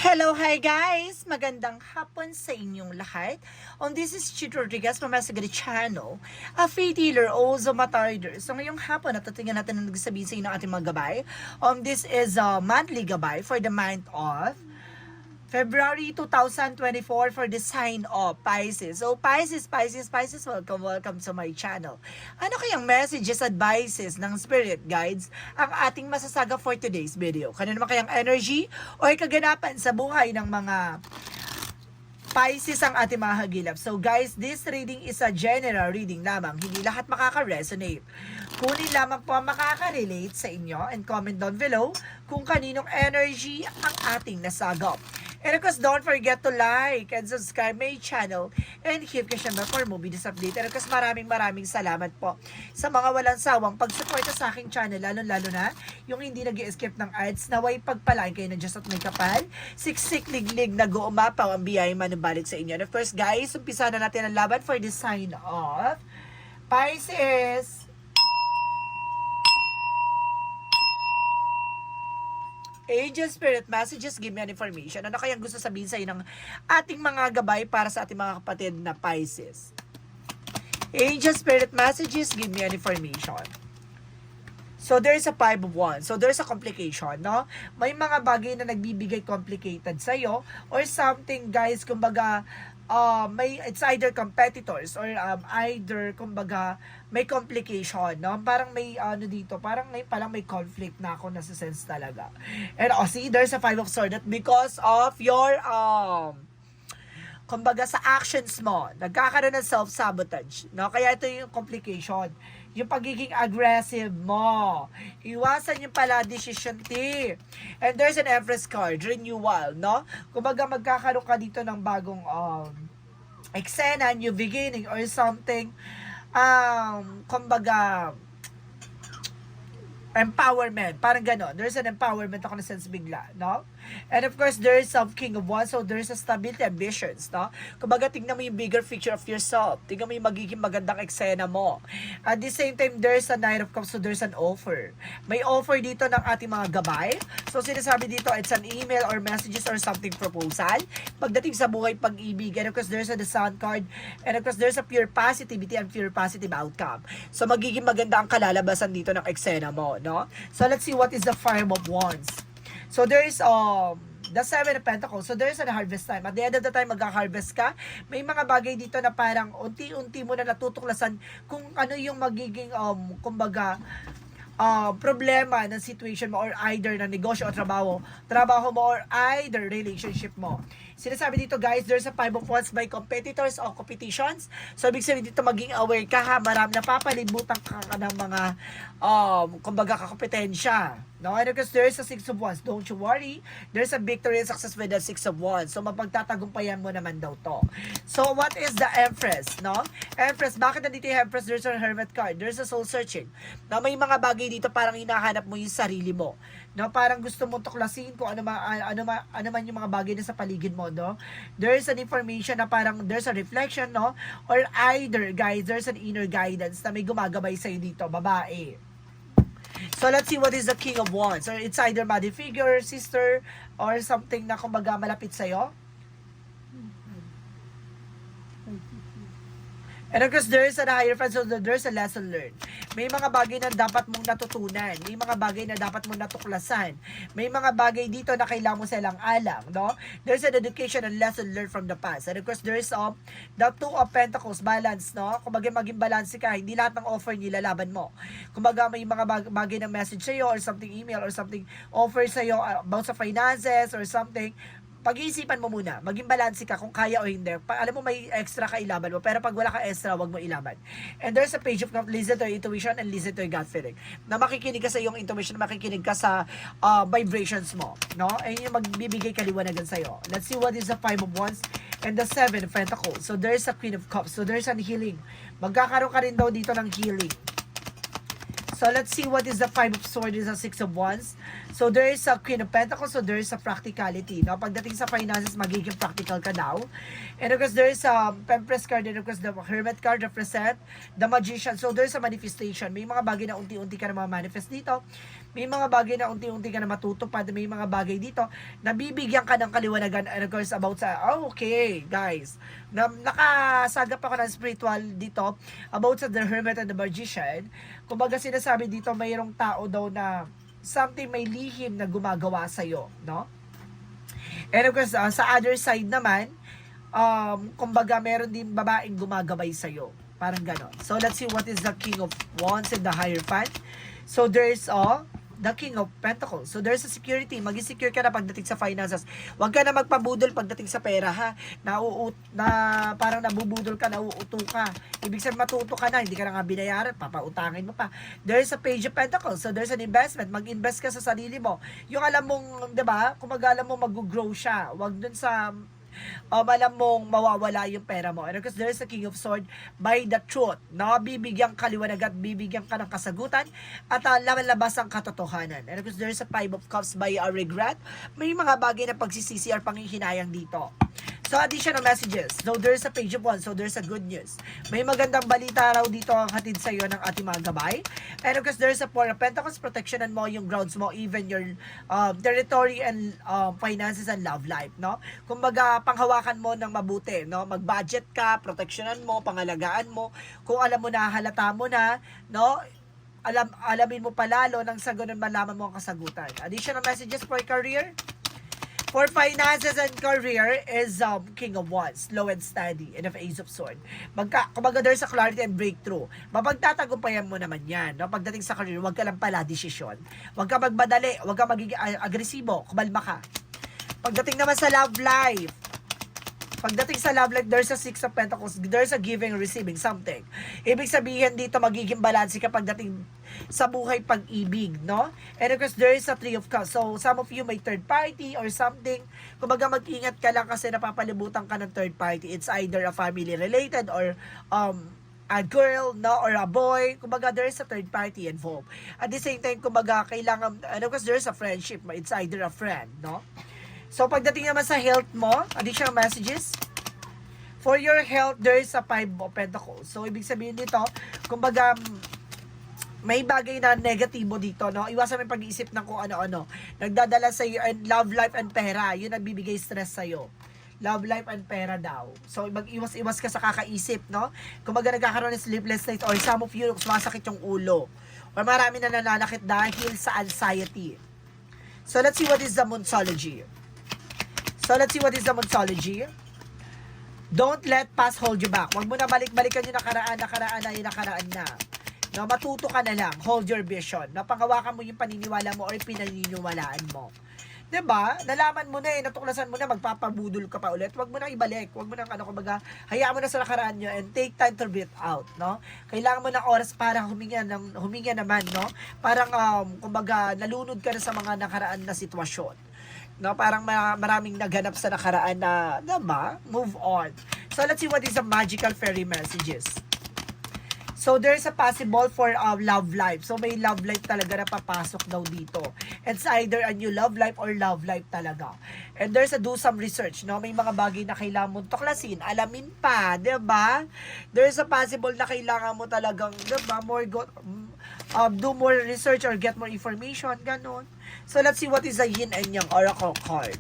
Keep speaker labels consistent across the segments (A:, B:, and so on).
A: Hello, hi guys! Magandang hapon sa inyong lahat. This is Chit Rodriguez from Masagadi Channel, a faith healer, also matarder. So ngayong hapon, natutingan natin ang nagsasabihin sa inyo ng ating mga gabay. This is a monthly gabay for the month of February 2024 for the sign of Pisces. So Pisces, welcome to my channel. Ano kayang messages, advices ng spirit guides ang ating masasaga for today's video? Kano naman kayang energy o kaganapan sa buhay ng mga Pisces ang ating mga hagilap. So guys, this reading is a general reading lamang. Hindi lahat makaka-resonate. Kunin lamang po ang makaka-relate sa inyo and comment down below kung kaninong energy ang ating nasagap. And of course, don't forget to like and subscribe my channel and hit ka syempre for movie this update. And of course, maraming salamat po sa mga walang sawang pagsuporta sa aking channel, lalo na yung hindi nag-i-skip ng ads. Naway pagpalain kayo na Diyos at may kapal, siksik liglig nag-uumapaw ang biyay manubalik sa inyo. And of course guys, umpisa na natin ang laban for the sign of Pisces. Angel Spirit Messages, give me an information. Ano kayang gusto sabihin sa inyo ng ating mga gabay para sa ating mga kapatid na Pisces? Angel Spirit Messages, give me an information. So, there's a 5 of Wands. So, there's a complication, no? May mga bagay na nagbibigay complicated sa'yo or something, guys, kumbaga, it's either competitors or either, kumbaga, may complication, no? Parang may, dito, parang may conflict na ako nasa sense talaga. And, see, there's a 5 of Swords that because of your, kumbaga sa actions mo, nagkakaroon ng self-sabotage, no? Kaya ito yung complication. Yung pagiging aggressive mo. Iwasan yung pala decision T. And there's an Empress card, renewal, no? Kumbaga magkakaroon ka dito ng bagong eksena, new beginning or something. Kumbaga empowerment, parang gano'n. There's an empowerment ako na sense bigla, no? And of course, there is some King of Wands, so there's a stability ambitions, no? Kumbaga, tingnan mo yung bigger picture of yourself. Tingnan mo yung magiging magandang eksena mo. At the same time, there's a Knight of Cups, so there's an offer. May offer dito ng ating mga gabay. So, sinasabi dito, it's an email or messages or something proposal. Pagdating sa buhay pag-ibig, and of course, there's a the Sun card, and of course, there's a pure positivity and pure positive outcome. So, magiging maganda ang kalalabasan dito ng eksena mo, no? So, let's see what is the Five of Wands. So, there is the Seven of Pentacles. So, there is a harvest time. At the end of the time, mag-harvest ka. May mga bagay dito na parang unti-unti mo na natutuklasan kung ano yung magiging, kumbaga, problema ng situation mo or either na negosyo o trabaho mo or either relationship mo. Sinasabi dito guys, there's a 5 of Wands by competitors o competitions. So, ibig sabihin dito maging aware ka ha, marami napapalibutan ka ng mga kumbaga kakompetensya. No? And because there's a 6 of Wands, don't you worry. There's a victory and success with the 6 of Wands. So, mapagtatagumpayan mo naman daw to. So, what is the Empress? No? Empress, bakit nandito yung Empress? There's a Hermit card. There's a soul searching. No? May mga bagay dito parang hinahanap mo yung sarili mo. No, parang gusto mong tuklasin kung ano man yung mga bagay na sa paligid mo, no? There's an information na parang there's a reflection, no? Or either, guys, there's an inner guidance na may gumagabay sa'yo dito, babae. So, let's see what is the King of Wands. Or it's either mother figure, sister, or something na kumbaga malapit sa'yo. And of course, there is a higher friend, so there's a lesson learned. May mga bagay na dapat mong natutunan. May mga bagay na dapat mong natuklasan. May mga bagay dito na kailangan mo silang alam, no? There's an education and lesson learned from the past. And of course, there's the Two of Pentacles, balance, no? Kung maging balance ka, hindi lahat ng offer nilalaban mo. Kung may mga bagay na message sa'yo or something email or something offer sa'yo about sa finances or something, pag-iisipan mo muna, maging balanse ka kung kaya o hindi. Alam mo may extra ka ilaban mo, pero pag wala ka extra, wag mo ilaban. And there's a page of listen to your intuition and listen to your gut feeling. Na makikinig ka sa iyong intuition, makikinig ka sa vibrations mo, no? And yung magbibigay kaliwanagan sa iyo. Let's see what is the 5 of Wands and the 7 of Pentacles. So there's a Queen of Cups. So there's an healing. Magkakaroon ka rin daw dito ng healing. So, let's see what is the 5 of Swords and the 6 of Wands. So, there is a Queen of Pentacles. So, there is a practicality. No? Pagdating sa finances, magiging practical ka daw. And of course, there is a Empress card. And of course, the Hermit card represent the Magician. So, there is a manifestation. May mga bagay na unti-unti ka na ma-manifest dito. May mga bagay na unti-unti ka na matutupad, may mga bagay dito na bibigyan ka ng kaliwanagan, and of course about sa, okay guys, nakasagap ako ng spiritual dito about sa The Hermit and the Magician. Kumbaga sinasabi dito, mayroong tao daw na something may lihim na gumagawa sa'yo, no? And of course, sa other side naman, kumbaga meron din babaeng gumagabay sa'yo. Parang ganon. So, let's see what is the King of Wands and the Hierophant. So, there's the King of Pentacles. So, there's a security. Mag-secure ka na pagdating sa finances. Huwag ka na magpabudol pagdating sa pera, ha? Parang nabubudol ka, nauuto ka. Ibig sabihin, matuto ka na. Hindi ka na nga binayaran. Papautangin mo pa. There's a Page of Pentacles. So, there's an investment. Mag-invest ka sa sarili mo. Yung alam mong, di ba? Kung alam mo mag-grow siya. Huwag dun sa alam mong mawawala yung pera mo. And because there is a King of Swords by the truth, no? Bibigyan kaliwanag at bibigyan ka ng kasagutan at lalabas ang katotohanan. And because there is a Five of Cups by a regret, may mga bagay na pagsisisi or panghihinayang dito. So, additional messages. So, there's a Page of Wands. So, there's a good news. May magandang balita raw dito ang hatid sa iyo ng ating mga gabay. And of course, there's a Four of Pentacles. Protectionan mo yung grounds mo, even your territory and finances and love life, no? Kumbaga, panghawakan mo ng mabuti, no? Mag-budget ka, protectionan mo, pangalagaan mo. Kung alam mo na, halata mo na, no? Alamin mo palalo nang sa ganun malaman mo ang kasagutan. Additional messages for career. For finances and career is King of Wands, slow and steady, and of Ace of Swords. Kumbaga there's a clarity and breakthrough. Mapagtatagumpayan mo naman yan. No? Pagdating sa career, huwag ka lang pala desisyon. Huwag ka magmadali, huwag ka magiging agresibo, kumalma ka. Pagdating naman sa love life, there's a Six of Pentacles, there's a giving, receiving something. Ibig sabihin dito, magiging balanse ka pagdating sa buhay pag-ibig, no? And of course, there is a Three of Cups. So, some of you may third party or something. Kumbaga, mag-ingat ka lang kasi napapalibutan ka ng third party. It's either a family related or a girl, no, or a boy. Kumbaga, there is a third party involved. At the same time, kumbaga, kailangan, and of course, there is a friendship. It's either a friend, no? So, pagdating naman sa health mo, additional messages. For your health, there is a Five of Pentacles. So, ibig sabihin dito, kumbaga, may bagay na negatibo dito, no? Iwasan mo yung pag-iisip ng kung ano-ano. Nagdadala sa iyo, and love life and pera, yun ang bibigay stress sa iyo. Love life and pera daw. So, mag-iwas-iwas ka sa kakaisip, no? Kumbaga, nagkakaroon ng sleepless nights, or some of you, sumasakit yung ulo. Or marami na nananakit dahil sa anxiety. So, let's see what is the Moonology. Don't let past hold you back. Huwag mo na balik-balikan yung nakaraan na. No, matuto ka na lang. Hold your vision. Napangawakan mo yung paniniwala mo or pinaniniwalaan mo. 'Di ba? Nalaman mo na natuklasan mo na, magpapabudol ka pa ulit. Huwag mo nang ibalik. Huwag mo nang kumbaga, hayaan mo na sa nakaraan nyo and take time to breathe out, no? Kailangan mo ng oras para huminga naman, no? Parang kumbaga, nalunod ka na sa mga nakaraan na sitwasyon. No, parang maraming naganap sa nakaraan na, diba? Move on. So, let's see what is the magical fairy messages. So, there's a possible for love life. So, may love life talaga na papasok daw dito. It's either a new love life or love life talaga. And there's a do some research, no? May mga bagay na kailangan mo tuklasin, alamin pa, 'di ba? There's a possible na kailangan mo talagang, 'di ba, do more research or get more information, ganun. So, let's see what is the Yin and Yang Oracle card.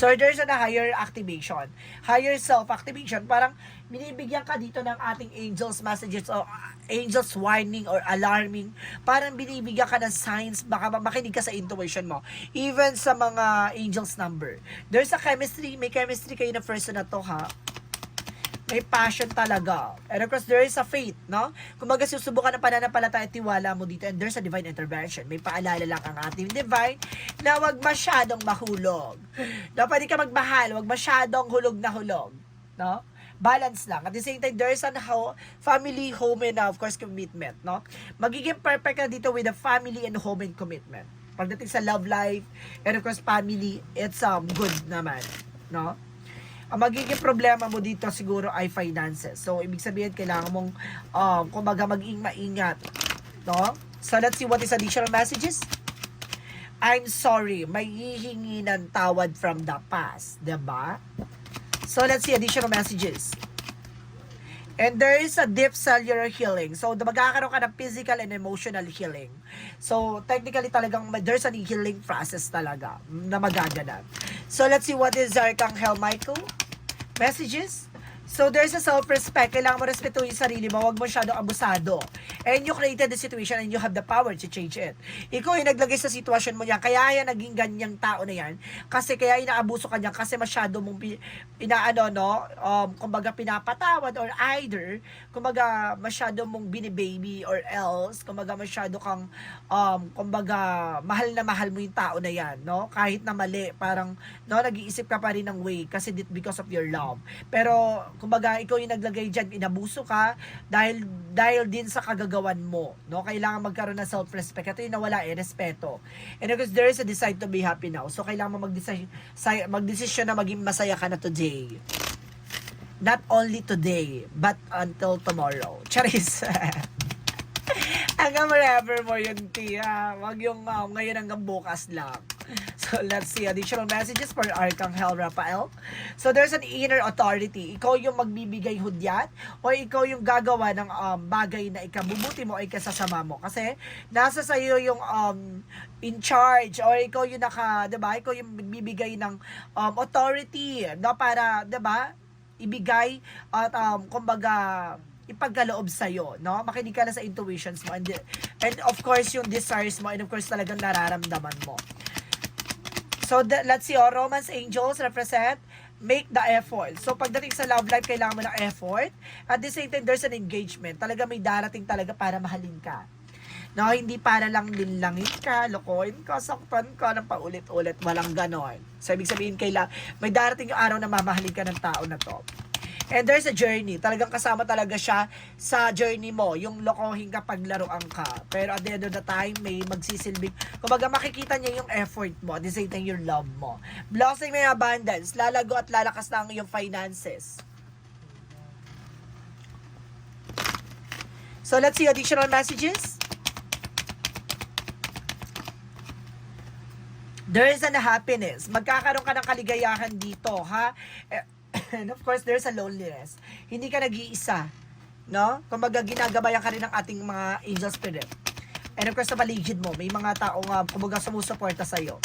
A: So, there's a higher activation. Higher self-activation. Parang, binibigyan ka dito ng ating angels messages o angels warning or alarming. Parang binibigyan ka ng signs. Baka makinig ka sa intuition mo. Even sa mga angels number. There's a chemistry. May chemistry kayo na person na to, ha? May passion talaga. And of course, there is a faith, no? Kumbaga, susubukan ng pananampalataya at tiwala mo dito and there's a divine intervention. May paalala lang ang ating divine na huwag masyadong mahulog. No, pwede ka magmahal, huwag masyadong hulog na hulog. No? Balance lang. At the same time, there is a family, home, and of course, commitment, no? Magiging perfect ka dito with a family and home and commitment. Pagdating sa love life, and of course, family, it's good naman, no? Ang magiging problema mo dito siguro ay finances. So, ibig sabihin, kailangan mong, kumbaga, maingat. No? So, let's see what is additional messages. I'm sorry, may hihingi ng tawad from the past. Diba? So, let's see additional messages. And there is a deep cellular healing. So, magkakaroon ka ng physical and emotional healing. So, technically talagang there's a healing process talaga na magaganap. So, let's see what is Archangel Michael. Messages. So, there's a self-respect. Kailangan mo respetuhin yung sarili mo. Huwag mo masyadong abusado. And you created the situation and you have the power to change it. Ikaw yung naglagay sa sitwasyon mo yan. Kaya yan naging ganyang tao na yan. Kasi kaya inaabuso ka niyan. Kasi masyado mong kumbaga pinapatawad or either, kumbaga masyado mong binibaby or else, kumbaga masyado kang, kumbaga mahal na mahal mo yung tao na yan, no? Kahit na mali, parang, no, nag-iisip ka pa rin ng way kasi because of your love. Pero, kumbaga, ikaw yung naglagay dyan, inabuso ka, dahil din sa kagagawan mo, no? Kailangan magkaroon ng self-respect. Ito yung nawala respeto. And because there is a decide to be happy now. So, kailangan mo magdesisyon na maging masaya ka na today. Not only today, but until tomorrow. Charis! Hanggang wherever mo yun, Tia. Wag yung ngayon hanggang bukas lang. So, let's see additional messages for Archangel Raphael. So, there's an inner authority. Ikaw yung magbibigay hudyat o ikaw yung gagawa ng bagay na ikabubuti mo o ikasasama mo. Kasi, nasa sa'yo yung in charge or ikaw yung diba? Ikaw yung magbibigay ng authority, no? Para, diba? Ibigay at, kumbaga, ipagkaloob sa'yo, no? Makinig ka na sa intuitions mo and of course, yung desires mo and of course, talagang nararamdaman mo. So, let's see, romance angels represent make the effort. So, pagdating sa love life, kailangan mo ng effort. At the same time, there's an engagement. Talaga may darating talaga para mahalin ka. No, hindi para lang linlangin ka, lokohin ka, saktan ka ng paulit-ulit. Walang ganon. So, ibig sabihin, may darating yung araw na mamahalin ka ng tao na to. And there's a journey. Talagang kasama talaga siya sa journey mo. Yung lokohin ka paglaruan ka. Pero at the end of the time, may magsisilbing. Kumbaga makikita niya yung effort mo. At the same time, yung love mo. Blossoming may abundance. Lalago at lalakas na ang iyong finances. So let's see additional messages. There is an happiness. Magkakaroon ka ng kaligayahan dito, ha? And of course, there's a loneliness. Hindi ka nag-iisa, no? Kumbaga, ginagabayan ka rin ng ating mga angel spirit. And of course, sa paligid mo, may mga taong, kumbaga, sumusuporta sa'yo.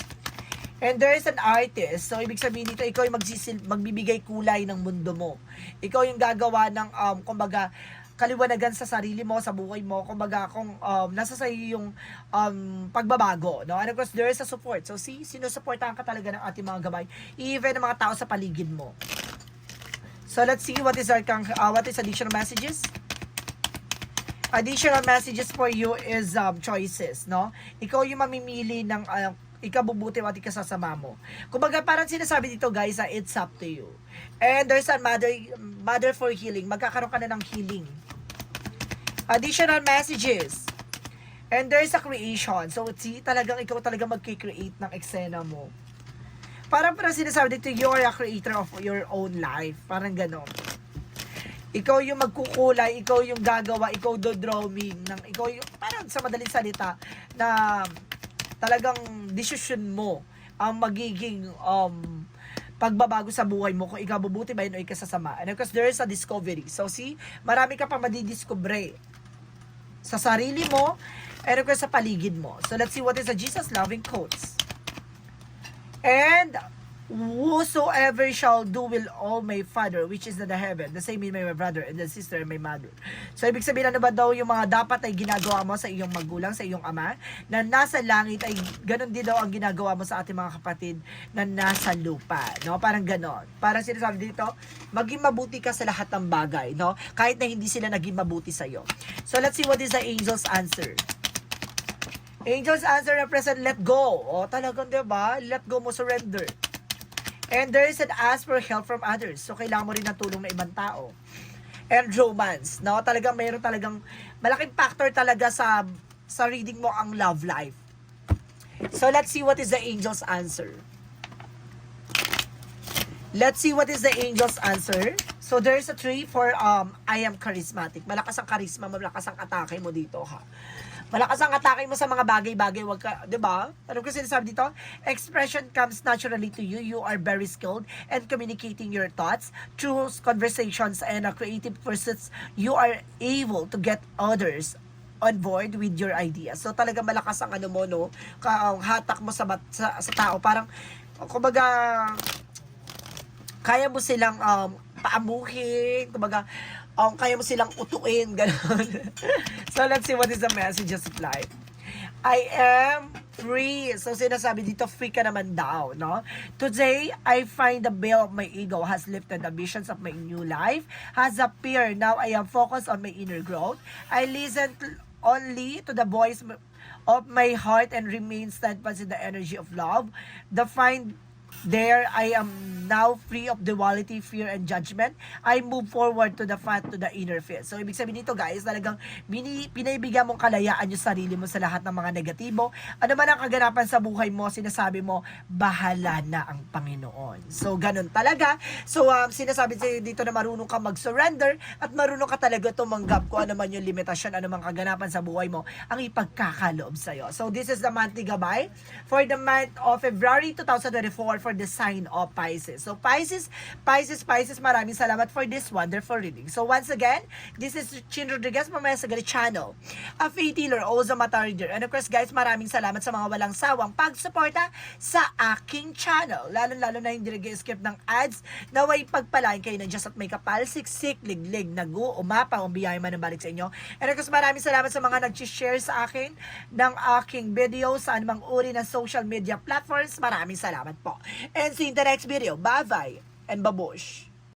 A: And there is an artist. So, ibig sabihin dito, ikaw yung magbibigay kulay ng mundo mo. Ikaw yung gagawa ng, kumbaga, kaliwanagan sa sarili mo, sa buhay mo, kumbaga, kung nasa sa'yo yung pagbabago, no? And of course, there is a support. So, sinusuportahan ka talaga ng ating mga gabay, even ng mga tao sa paligid mo. So, let's see what is additional messages. Additional messages for you is choices, no? Ikaw yung mamimili ng ikabubuti at ikasasama mo. Kumbaga, parang sinasabi dito, guys, it's up to you. And there's a mother for healing. Magkakaroon ka na ng healing. Additional messages. And there's a creation. So, see, talagang ikaw talagang mag-create ng eksena mo. Parang sinasabi dito, you're a creator of your own life. Parang gano'n. Ikaw yung magkukulay, ikaw yung gagawa, ikaw drawing, ikaw yung, parang sa madaling salita, na talagang decision mo ang magiging pagbabago sa buhay mo kung ikaw bubuti ba yun o ikasasama. And of course, there is a discovery. So, see, marami ka pa madidiscover sa sarili mo and of course sa paligid mo. So, let's see what is the Jesus loving quotes. And whosoever shall do will all my Father which is in the heaven, the same in my brother and the sister and my mother. So, ibig sabihin, ano ba daw yung mga dapat ay ginagawa mo sa iyong magulang, sa iyong ama, na nasa langit ay ganun din daw ang ginagawa mo sa ating mga kapatid na nasa lupa, no? Parang ganon. Parang sinasabi dito, maging mabuti ka sa lahat ng bagay, no? Kahit na hindi sila naging mabuti sa iyo. So, let's see what is the angel's answer. Angel's answer represent let go. O, talagang, diba? Let go mo, surrender. And there is an ask for help from others. So, kailangan mo rin ng tulong ng ibang tao. And romance, no? Talagang, mayroon talagang malaking factor talaga sa reading mo ang love life. So, let's see what is the angel's answer. Let's see what is the angel's answer. So, there is a 3 for I am charismatic. Malakas ang charisma, malakas ang atake mo dito, ha? Malakas ang atake mo sa mga bagay-bagay, wag ka, 'di ba? Ano kasi sinasabi dito? Expression comes naturally to you. You are very skilled in communicating your thoughts through conversations and creative pursuits. You are able to get others on board with your ideas. So talaga malakas ang ano mo, no? Ang hatak mo sa tao. Parang kumbaga kaya mo silang paamuhin, kumbaga kaya mo silang utuin, gano'n. So, let's see what is the messages of life. I am free. So, sinasabi dito, free ka naman daw, no? Today, I find the veil of my ego has lifted. The visions of my new life has appeared. Now, I am focused on my inner growth. I listen only to the voice of my heart and remain steadfast in the energy of love. There, I am now free of duality, fear, and judgment. I move forward to the inner field. So, ibig sabihin nito, guys, talagang pinaibigyan mong kalayaan yung sarili mo sa lahat ng mga negatibo. Ano man ang kaganapan sa buhay mo, sinasabi mo, bahala na ang Panginoon. So, ganun talaga. So, sinasabi dito na marunong ka mag-surrender at marunong ka talaga tumanggap kung ano man yung limitasyon, ano man kaganapan sa buhay mo, ang ipagkakaloob sa'yo. So, this is the monthly gabay for the month of February 2024 for the sign of Pisces. So, Pisces, maraming salamat for this wonderful reading. So, once again, this is Chin Rodriguez from my Sagari channel, a faith healer, also mata reader. And of course, guys, maraming salamat sa mga walang sawang pagsuporta sa aking channel. Lalo-lalo na hindi nag-skip ng ads. Naway pagpalain kayo ng Diyos at may kapal, siksik, liglig, nagu, umapa, biyaya man ang balik sa inyo. And of course, maraming salamat sa mga nag-share sa akin ng aking video sa anumang uri ng social media platforms. Maraming salamat po. And see you in the next video. Bye-bye and babush.